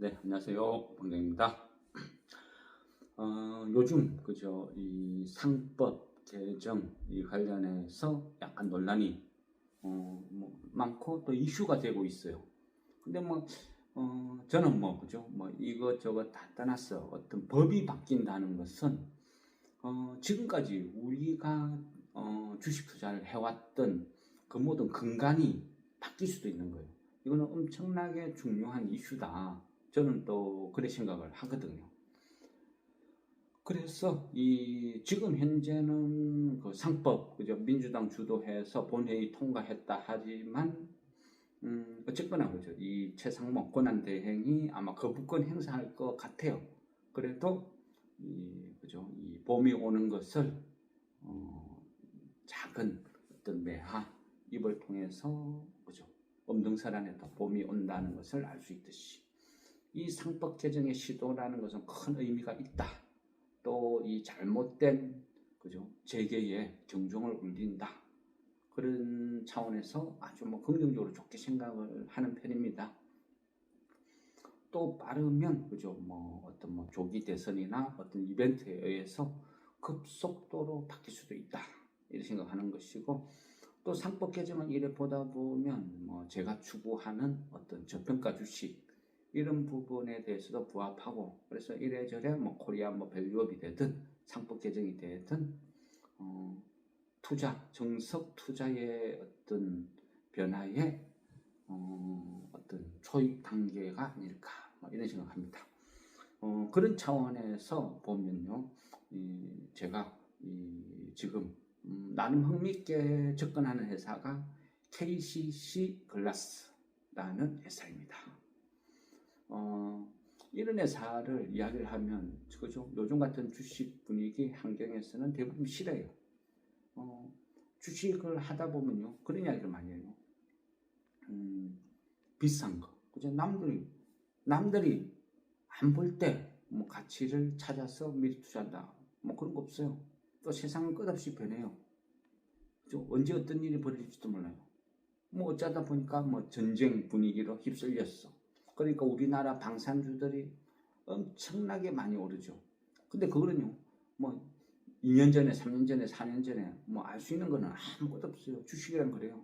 네, 안녕하세요. 방장입니다. 요즘 그죠 이 상법 개정 이 관련해서 약간 논란이 많고 또 이슈가 되고 있어요. 근데 저는 그죠 이것저것 다 떠났어 어떤 법이 바뀐다는 것은 지금까지 우리가 주식 투자를 해왔던 그 모든 근간이 바뀔 수도 있는 거예요. 이거는 엄청나게 중요한 이슈다. 저는 또 그렇게 생각을 하거든요. 그래서 지금 현재는 그 상법 그죠 민주당 주도해서 본회의 통과했다 하지만 어쨌거나 그죠 이 최상목 권한대행이 아마 거부권 행사할 것 같아요. 그래도 그죠 이 봄이 오는 것을 작은 어떤 매화 입을 통해서 그죠 엄등설안에도 봄이 온다는 것을 알 수 있듯이 이 상법 개정의 시도라는 것은 큰 의미가 있다. 또 이 잘못된 그죠 재계에 경종을 울린다. 그런 차원에서 아주 긍정적으로 좋게 생각을 하는 편입니다. 또 빠르면 그죠 어떤 조기 대선이나 어떤 이벤트에 의해서 급속도로 바뀔 수도 있다. 이렇게 생각하는 것이고 또 상법 개정을 이래 보다 보면 제가 추구하는 어떤 저평가 주식 이런 부분에 대해서도 부합하고 그래서 이래저래 코리아 밸류업이 되든 상법 개정이 되든 투자 정석 투자의 어떤 변화의 어떤 초입 단계가 아닐까 이런 생각합니다. 그런 차원에서 보면요, 제가 지금 나름 흥미있게 접근하는 회사가 KCC 글라스라는 회사입니다. 이런 회사를 이야기를 하면 그죠? 요즘 같은 주식 분위기 환경에서는 대부분 싫어요. 주식을 하다 보면요 그런 이야기를 많이 해요. 비싼 거 그죠? 남들이 안 볼 때 가치를 찾아서 미리 투자한다 그런 거 없어요. 또 세상은 끝없이 변해요. 그죠? 언제 어떤 일이 벌어질지도 몰라요. 어쩌다 보니까 전쟁 분위기로 휩쓸렸어. 그러니까 우리나라 방산주들이 엄청나게 많이 오르죠. 근데 그거는요, 2년 전에, 3년 전에, 4년 전에 알 수 있는 거는 아무것도 없어요. 주식이란 그래요.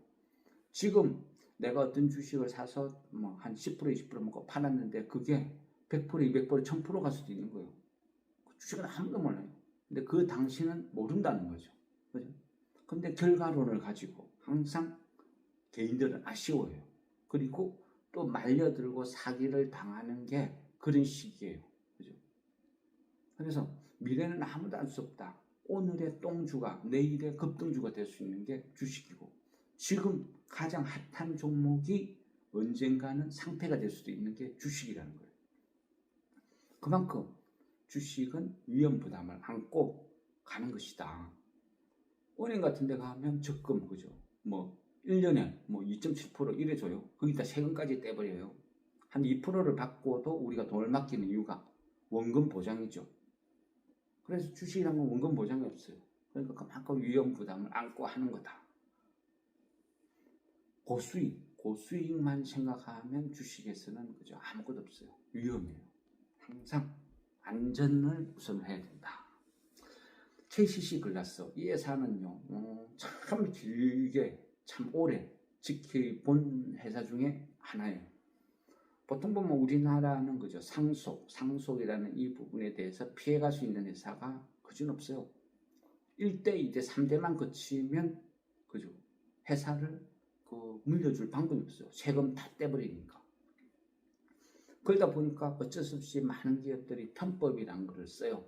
지금 내가 어떤 주식을 사서 한 10%, 20% 먹고 팔았는데 그게 100%, 200%, 1000% 갈 수도 있는 거예요. 주식은 아무도 몰라요. 근데 그 당시는 모른다는 거죠. 그죠? 근데 결과론을 가지고 항상 개인들은 아쉬워요. 그리고 또 말려들고 사기를 당하는 게 그런 시기예요. 그죠? 그래서 미래는 아무도 알 수 없다. 오늘의 똥주가 내일의 급등주가 될 수 있는 게 주식이고 지금 가장 핫한 종목이 언젠가는 상패가 될 수도 있는 게 주식이라는 거예요. 그만큼 주식은 위험 부담을 안고 가는 것이다. 은행 같은 데 가면 적금 그죠? 1년에 2.7% 이래줘요. 거기다 세금까지 떼버려요. 한 2%를 받고도 우리가 돈을 맡기는 이유가 원금 보장이죠. 그래서 주식이란 건 원금 보장이 없어요. 그러니까 그만큼 위험 부담을 안고 하는 거다. 고수익만 생각하면 주식에서는 그죠? 아무것도 없어요. 위험해요. 항상 안전을 우선해야 된다. KCC 글라스 이 회사는요 참 길게 참 오래 지켜본 회사 중에 하나예요. 보통 보면 우리나라는 그죠 상속이라는 이 부분에 대해서 피해갈 수 있는 회사가 그진 없어요. 1대, 2대, 3대만 거치면 그죠 회사를 물려줄 방법이 없어요. 세금 다 떼버리니까. 그러다 보니까 어쩔 수 없이 많은 기업들이 편법이라는 것을 써요.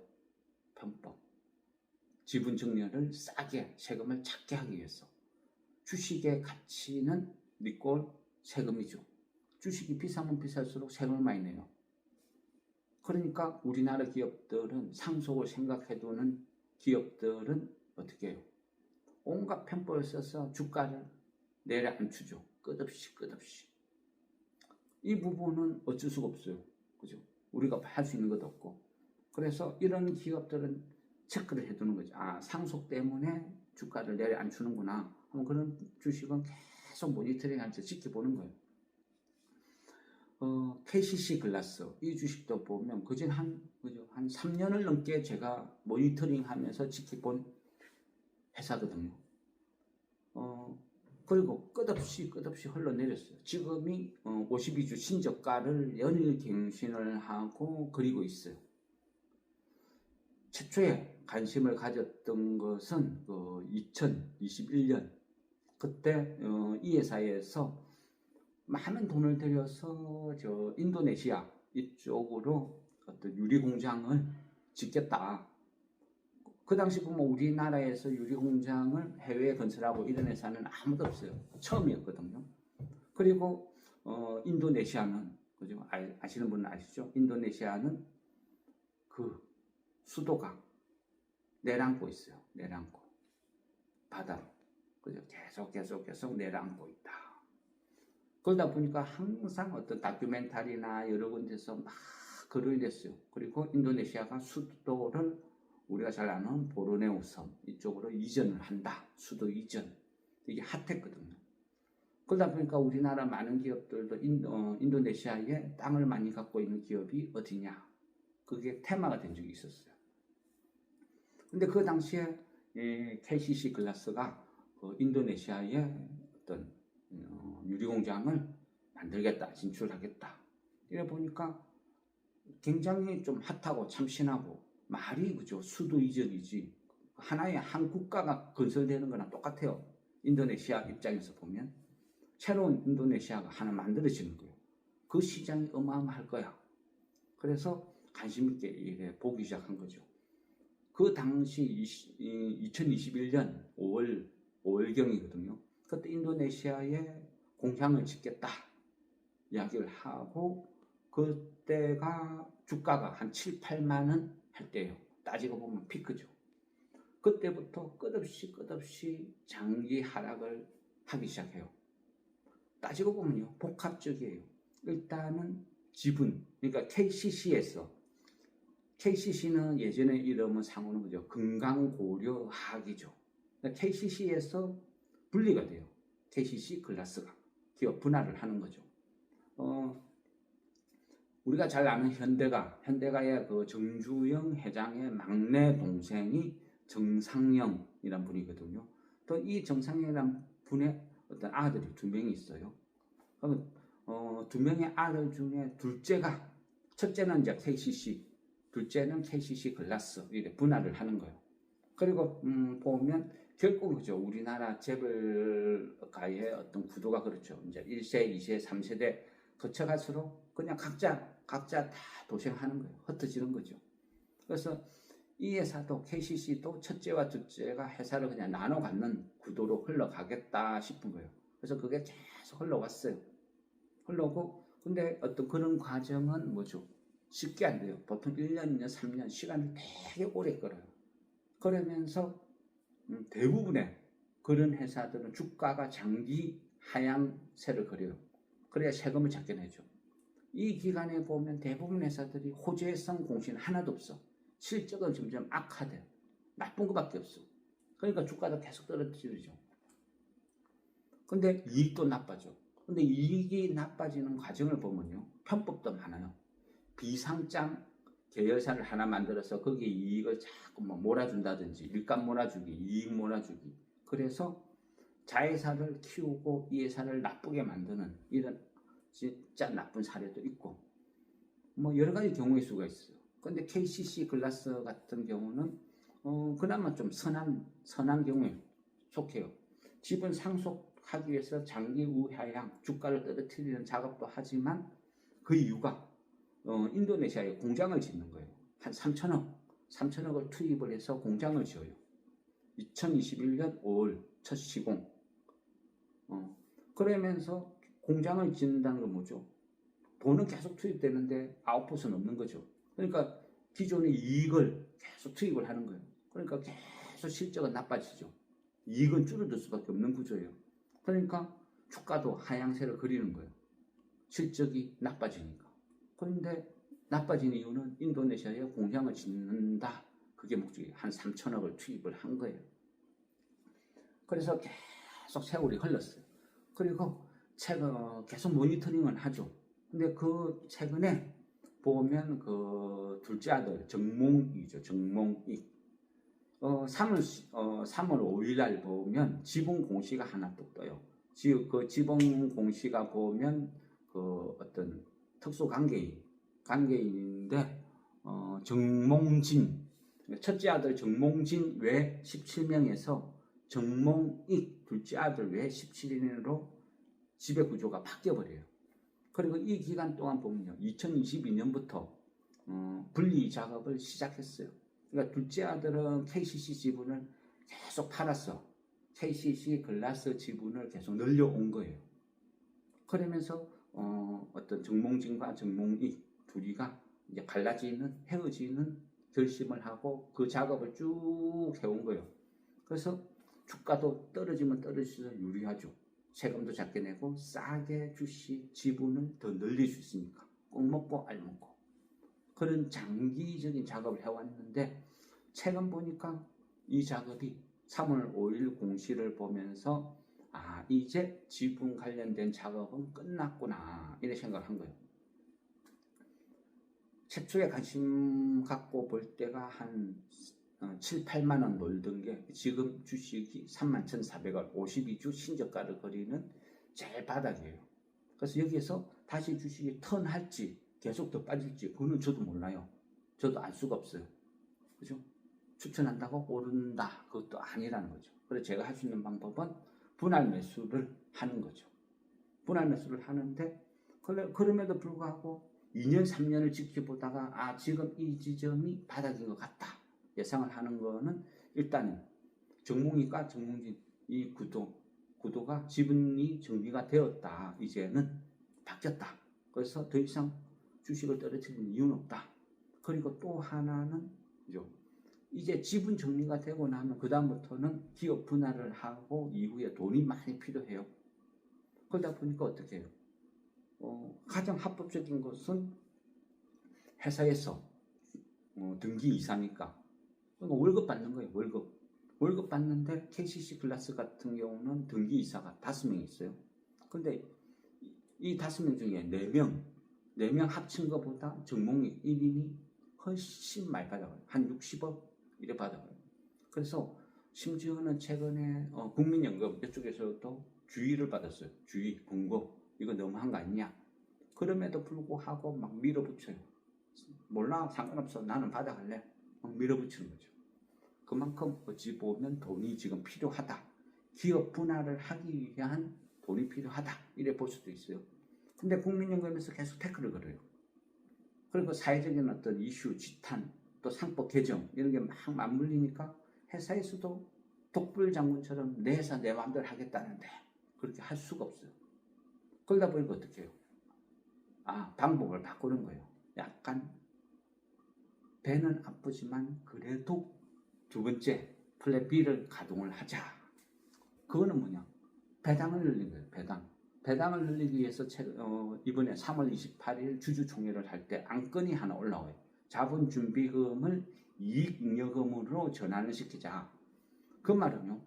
편법. 지분 증여를 싸게 세금을 작게 하기 위해서. 주식의 가치는 니꼴 세금이죠. 주식이 비싸면 비쌀수록 세금을 많이 내요. 그러니까 우리나라 기업들은 상속을 생각해두는 기업들은 어떻게 해요? 온갖 편법을 써서 주가를 내려앉추죠. 끝없이. 이 부분은 어쩔 수가 없어요. 그죠? 우리가 할 수 있는 것도 없고. 그래서 이런 기업들은 체크를 해두는 거죠. 상속 때문에 주가를 내려앉추는구나. 그런 주식은 계속 모니터링하면서 지켜보는 거예요. KCC 글라스 이 주식도 보면 그전 그죠? 한 3년을 넘게 제가 모니터링하면서 지켜본 회사거든요. 그리고 끝없이 흘러내렸어요. 지금이 52주 신저가를 연일 갱신을 하고 그리고 있어요. 최초에 관심을 가졌던 것은 2021년 그때 이 회사에서 많은 돈을 들여서 인도네시아 이쪽으로 어떤 유리 공장을 짓겠다. 그 당시 보면 우리나라에서 유리 공장을 해외에 건설하고 이런 회사는 아무도 없어요. 처음이었거든요. 그리고 인도네시아는 그죠? 아시는 분은 아시죠? 인도네시아는 그 수도가 내려앉고 있어요. 내려앉고 바다로 그죠? 계속 내려앉고 있다. 그러다 보니까 항상 어떤 다큐멘터리나 여러 군데서 막 거론이 됐어요. 그리고 인도네시아가 수도를 우리가 잘 아는 보르네오 섬 이쪽으로 이전을 한다. 수도 이전. 이게 핫했거든요. 그러다 보니까 우리나라 많은 기업들도 인도네시아에 땅을 많이 갖고 있는 기업이 어디냐. 그게 테마가 된 적이 있었어요. 근데 그 당시에 KCC 글라스가 인도네시아에 어떤 유리공장을 만들겠다. 진출하겠다. 이래 보니까 굉장히 좀 핫하고 참신하고 말이 그죠. 수도 이전이지. 하나의 한 국가가 건설되는 거나 똑같아요. 인도네시아 입장에서 보면 새로운 인도네시아가 하나 만들어지는 거예요. 그 시장이 어마어마할 거야. 그래서 관심 있게 이렇게 보기 시작한 거죠. 그 당시 2021년 5월경이거든요. 그때 인도네시아에 공장을 짓겠다 이야기를 하고 그때가 주가가 한 7, 8만 원 할 때예요. 따지고 보면 피크죠. 그때부터 끝없이 장기 하락을 하기 시작해요. 따지고 보면요. 복합적이에요. 일단은 지분, 그러니까 KCC는 예전에 이름은 상호는 그죠. 금강고려학이죠. 그러니까 KCC에서 분리가 돼요. KCC 글라스가 기업 분할을 하는 거죠. 우리가 잘 아는 현대가의 그 정주영 회장의 막내 동생이 정상영이란 분이거든요. 또 이 정상영이란 분의 어떤 아들이 2명이 있어요. 그러면 2명의 아들 중에 둘째가 첫째는 이제 KCC, 둘째는 KCC 글라스 이렇게 분할을 하는 거예요. 그리고 보면 결국 그죠. 우리나라 재벌가의 어떤 구도가 그렇죠. 이제 1세, 2세, 3세대 거쳐갈수록 그냥 각자 다 도생하는 거예요. 흩어지는 거죠. 그래서 이 회사도 KCC도 첫째와 둘째가 회사를 그냥 나눠 갖는 구도로 흘러가겠다 싶은 거예요. 그래서 그게 계속 흘러왔어요. 흘러오고 근데 어떤 그런 과정은 뭐죠? 쉽게 안 돼요. 보통 1년, 2년, 3년 시간이 되게 오래 걸어요. 그러면서 대부분의 그런 회사들은 주가가 장기 하향세를 그려요. 그래야 세금을 작게 내죠. 이 기간에 보면 대부분 회사들이 호재성 공시는 하나도 없어. 실적은 점점 악화돼. 나쁜 것밖에 없어. 그러니까 주가도 계속 떨어지죠. 근데 이익도 나빠져. 근데 이익이 나빠지는 과정을 보면요. 편법도 많아요. 비상장 계열사를 하나 만들어서 거기에 이익을 자꾸 몰아준다든지 일감 몰아주기, 이익 몰아주기. 그래서 자회사를 키우고 이 회사를 나쁘게 만드는 이런 진짜 나쁜 사례도 있고 여러 가지 경우의 수가 있어요. 근데 KCC 글라스 같은 경우는 그나마 좀 선한 경우에 속해요. 지분 상속하기 위해서 장기 우하향 주가를 떨어뜨리는 작업도 하지만 그 이유가 인도네시아에 공장을 짓는 거예요. 한 3천억을 투입을 해서 공장을 지어요. 2021년 5월 첫 시공. 그러면서 공장을 짓는다는 건 뭐죠? 돈은 계속 투입되는데 아웃풋은 없는 거죠. 그러니까 기존의 이익을 계속 투입을 하는 거예요. 그러니까 계속 실적은 나빠지죠. 이익은 줄어들 수밖에 없는 구조예요. 그러니까 주가도 하향세를 그리는 거예요. 실적이 나빠지니까. 그런데 나빠진 이유는 인도네시아에 공장을 짓는다. 그게 목적이 한 3천억을 투입을 한 거예요. 그래서 계속 세월이 흘렀어요. 그리고 제가 계속 모니터링을 하죠. 근데 그 최근에 보면 그 둘째 아들 정몽이죠. 정몽이 3월 5일 날 보면 지분 공시가 하나 또 떠요. 그 지분 공시가 보면 그 어떤 특수 관계인인데 정몽진 첫째 아들 정몽진 외 17명에서 정몽익 둘째 아들 외 17인으로 지배 구조가 바뀌어 버려요. 그리고 이 기간 동안 보면요, 2022년부터 분리 작업을 시작했어요. 그러니까 둘째 아들은 KCC 지분을 계속 팔았어. KCC 글라스 지분을 계속 늘려온 거예요. 그러면서 어떤 정몽진과 정몽익 둘이가 이제 헤어지는 결심을 하고 그 작업을 쭉 해온 거예요. 그래서 주가도 떨어지면 떨어질수록 유리하죠. 세금도 작게 내고 싸게 주식 지분을 더 늘릴 수 있으니까 꼭 먹고 알 먹고 그런 장기적인 작업을 해왔는데 최근 보니까 이 작업이 3월 5일 공시를 보면서 이제 지분 관련된 작업은 끝났구나 이런 생각을 한 거예요. 최초에 관심 갖고 볼 때가 한 7, 8만 원 놀던 게 지금 주식이 31,400원 52주 신저가를 거리는 제일 바닥이에요. 그래서 여기에서 다시 주식이 턴할지 계속 더 빠질지 그거는 저도 몰라요. 저도 알 수가 없어요. 그죠? 추천한다고 오른다 그것도 아니라는 거죠. 그래서 제가 할 수 있는 방법은 분할 매수를 하는 거죠. 분할 매수를 하는데 그럼에도 불구하고 2년 3년을 지켜보다가 지금 이 지점이 바닥인 것 같다 예상을 하는 거는 일단은 정몽이과 정몽진 이 구도가 지분이 정리가 되었다. 이제는 바뀌었다. 그래서 더 이상 주식을 떨어뜨리는 이유는 없다. 그리고 또 하나는 이제 지분 정리가 되고 나면 그 다음부터는 기업 분할을 하고 이후에 돈이 많이 필요해요. 그러다 보니까 어떻게 해요? 가장 합법적인 것은 회사에서 등기 이사니까 월급 받는 거예요. 월급 받는데 KCC 글라스 같은 경우는 등기 이사가 5명 있어요. 근데 이 5명 중에 4명 합친 것보다 정몽이 1인이 훨씬 많이 받아가요. 한 60억 이래 받아가요. 그래서 심지어는 최근에 국민연금 이쪽에서도 주의를 받았어요. 주의, 공고 이거 너무한 거 아니냐. 그럼에도 불구하고 막 밀어붙여요. 몰라 상관없어 나는 받아갈래. 막 밀어붙이는 거죠. 그만큼 어찌 보면 돈이 지금 필요하다. 기업 분할을 하기 위한 돈이 필요하다. 이래 볼 수도 있어요. 근데 국민연금에서 계속 태클을 걸어요. 그리고 사회적인 어떤 이슈, 지탄, 또 상법 개정 이런 게 막 맞물리니까 회사에서도 독불장군처럼 내 회사 내 마음대로 하겠다는데 그렇게 할 수가 없어요. 그러다 보니까 어떻게 해요? 방법을 바꾸는 거예요. 약간 배는 아프지만 그래도 두 번째 플랜 B를 가동을 하자. 그거는 뭐냐? 배당을 늘린 거예요. 배당을 늘리기 위해서 이번에 3월 28일 주주총회를 할 때 안건이 하나 올라와요. 자본준비금을 이익잉여금으로 전환을 시키자. 그 말은요.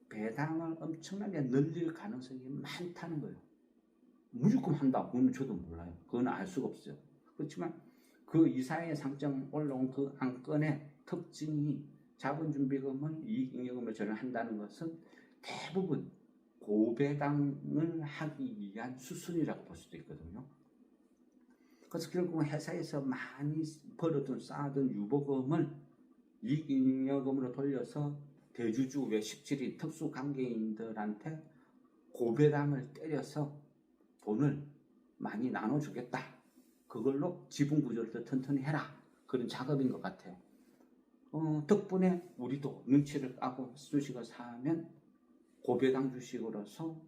배당을 엄청나게 늘릴 가능성이 많다는 거예요. 무조건 한다. 그건 저도 몰라요. 그건 알 수가 없어요. 그렇지만 그 이사회 상장 올라온 그 안건의 특징이 자본준비금을 이익잉여금으로 전환한다는 것은 대부분 고배당을 하기 위한 수순이라고 볼 수도 있거든요. 그래서 결국은 회사에서 많이 벌어둔 쌓아둔 유보금을 이익잉여금으로 돌려서 대주주 외 17인 특수관계인들한테 고배당을 때려서 돈을 많이 나눠주겠다. 그걸로 지분구조를 더 튼튼히 해라. 그런 작업인 것 같아요. 덕분에 우리도 눈치를 까고 주식을 사면 고배당 주식으로서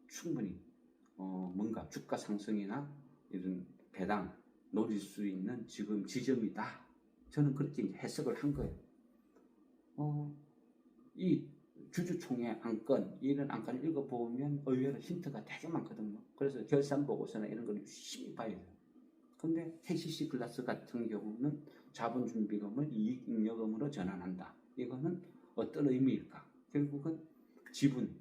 충분히 뭔가 주가 상승이나 이런 배당 노릴 수 있는 지금 지점이다. 저는 그렇게 해석을 한 거예요. 이 주주총회 안건 이런 안건을 읽어보면 의외로 힌트가 되게 많거든요. 그래서 결산 보고서나 이런 걸 열심히 봐야 돼요. 근데 KCC 글라스 같은 경우는 자본준비금을 이익잉여금으로 전환한다. 이거는 어떤 의미일까? 결국은 지분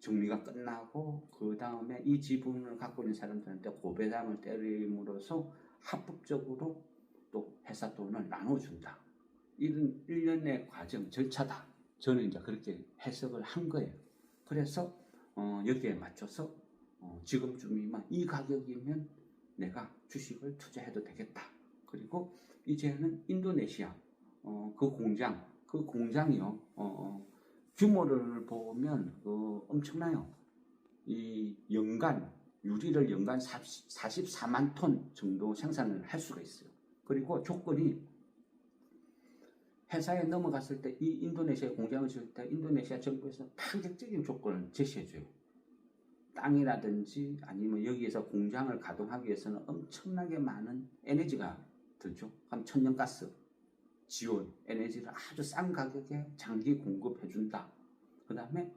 정리가 끝나고 그 다음에 이 지분을 갖고 있는 사람들한테 고배당을 때림으로써 합법적으로 또 회사 돈을 나눠준다. 이런 일련의 과정 절차다. 저는 이제 그렇게 해석을 한 거예요. 그래서 여기에 맞춰서 지금쯤이면 이 가격이면 내가 주식을 투자해도 되겠다. 그리고 이제는 인도네시아 그 공장이요. 규모를 보면 엄청나요. 이 유리를 연간 44만 톤 정도 생산을 할 수가 있어요. 그리고 조건이 회사에 넘어갔을 때 이 인도네시아 공장을 지을 때 인도네시아 정부에서 파격적인 조건을 제시해줘요. 땅이라든지 아니면 여기에서 공장을 가동하기 위해서는 엄청나게 많은 에너지가 들죠. 그럼 천연가스 지원, 에너지를 아주 싼 가격에 장기 공급해준다. 그 다음에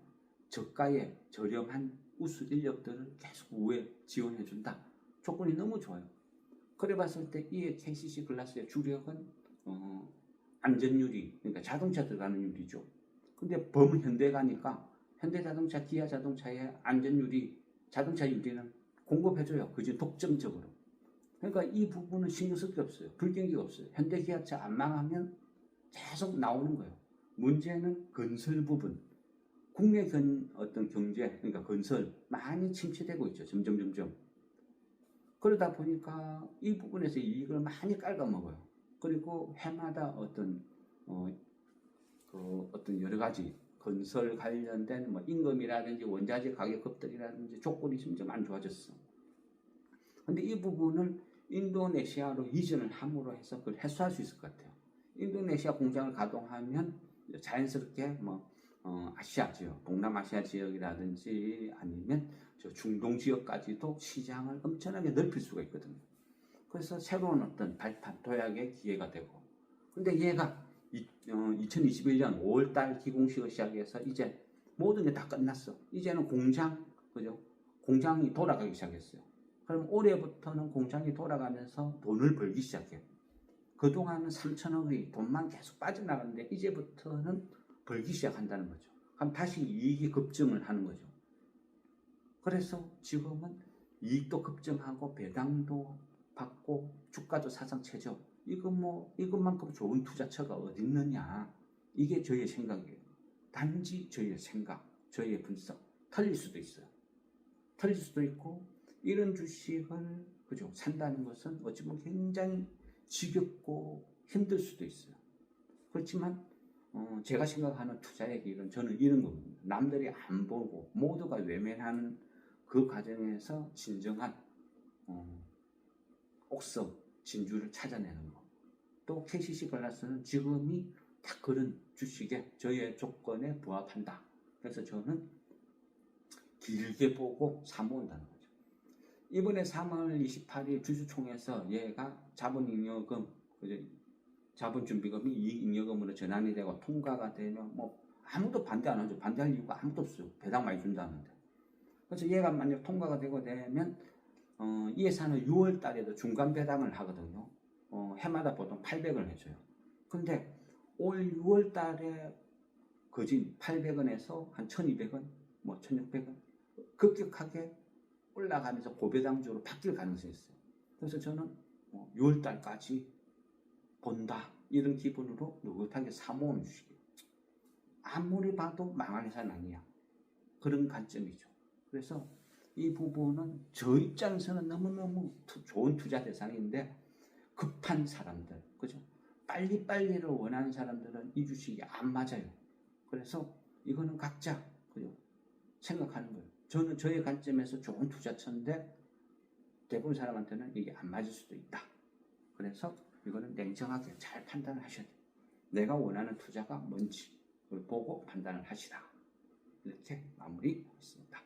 저가에 저렴한 우수 인력들을 계속 우회 지원해준다. 조건이 너무 좋아요. 그래 봤을 때 이 KCC 글라스의 주력은 안전유리, 그러니까 자동차 들어가는 유리죠. 근데 범현대 가니까 현대자동차, 기아자동차의 안전유리, 자동차 유리는 공급해줘요. 그중 독점적으로. 그러니까 이 부분은 신경 쓸 게 없어요. 불경기가 없어요. 현대 기아차 안 망하면 계속 나오는 거예요. 문제는 건설 부분. 국내 어떤 경제, 그러니까 건설 많이 침체되고 있죠. 점점. 그러다 보니까 이 부분에서 이익을 많이 깔아먹어요. 그리고 해마다 어떤 여러 가지 건설 관련된 임금이라든지 원자재 가격 급등이라든지 조건이 점점 안 좋아졌어. 근데 이 부분을 인도네시아로 이전을 함으로 해서 그걸 해소할 수 있을 것 같아요. 인도네시아 공장을 가동하면 자연스럽게 아시아 지역, 동남아시아 지역이라든지 아니면 저 중동 지역까지도 시장을 엄청나게 넓힐 수가 있거든요. 그래서 새로운 어떤 발판, 도약의 기회가 되고. 근데 얘가 2021년 5월달 기공식을 시작해서 이제 모든 게 다 끝났어. 이제는 공장이 돌아가기 시작했어요. 그럼 올해부터는 공장이 돌아가면서 돈을 벌기 시작해요. 그동안은 3천억의 돈만 계속 빠져나가는데 이제부터는 벌기 시작한다는 거죠. 그럼 다시 이익이 급증을 하는 거죠. 그래서 지금은 이익도 급증하고 배당도 받고 주가도 사상 최저. 이것만큼 좋은 투자처가 어디 있느냐. 이게 저희의 생각이에요. 단지 저희의 생각, 저희의 분석. 틀릴 수도 있어요. 틀릴 수도 있고 이런 주식을 산다는 것은 어찌 보면 굉장히 지겹고 힘들 수도 있어요. 그렇지만 제가 생각하는 투자의 길은 저는 이런 겁니다. 남들이 안 보고 모두가 외면하는 그 과정에서 진정한 옥석, 진주를 찾아내는 거. 또 KCC 글라스는 지금이 딱 그런 주식에 저의 조건에 부합한다. 그래서 저는 길게 보고 사모은다는 거죠. 이번에 3월 28일 주주총회에서 얘가 자본잉여금, 자본준비금이 이익잉여금으로 전환이 되고 통과가 되면 아무도 반대 안 하죠. 반대할 이유가 아무도 없어요. 배당 많이 준다는데. 그래서 얘가 만약 통과가 되고 되면 이 회사는 6월 달에도 중간 배당을 하거든요. 해마다 보통 800을 해줘요. 근데 올 6월 달에 거진 800원에서 한 1200원, 1600원 급격하게 올라가면서 고배당주로 바뀔 가능성이 있어요. 그래서 저는 6월 달까지 본다. 이런 기분으로 느긋하게 사모으는 주식이에요. 아무리 봐도 망할 회사는 아니야. 그런 관점이죠. 그래서 이 부분은 저 입장에서는 너무너무 좋은 투자 대상인데 급한 사람들, 그죠? 빨리빨리를 원하는 사람들은 이 주식이 안 맞아요. 그래서 이거는 각자 생각하는 거예요. 저는 저의 관점에서 좋은 투자처인데 대부분 사람한테는 이게 안 맞을 수도 있다. 그래서 이거는 냉정하게 잘 판단을 하셔야 돼요. 내가 원하는 투자가 뭔지 그걸 보고 판단을 하시라. 이렇게 마무리했습니다.